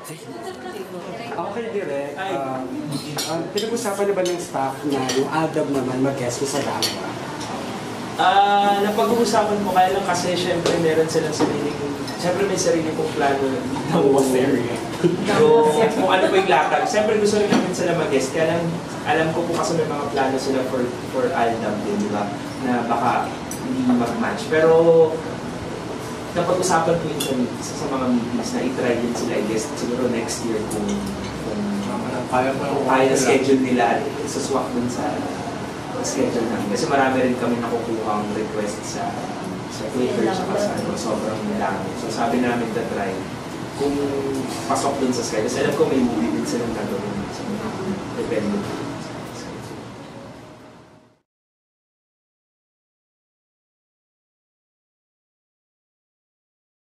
Okay, direct. Pinag-usapan na ba ng staff na yung Aldab naman mag-guest ko sa Dangwa? Napag-uusapan mo kaya lang kasi syempre meron silang may sarili kong plano ng what area. So, kung ano ba yung latag. Siyempre gusto rin namin sila mag-guest. Kaya lang, alam ko po kasi may mga plano sila for Aldab din, di ba? Na baka hindi mag-match. Pero, napag-usapan ko yun sa mga meetings na i-try din sila i-guest siguro next year kung kaya na schedule nila at isuswak dun sa schedule namin. Kasi marami rin kami nakukuhang request sa Twitter sa sobrang dami. So sabi namin na try kung pasok dun sa schedule. Kasi alam ko may movie din silang gagawin. So, depende.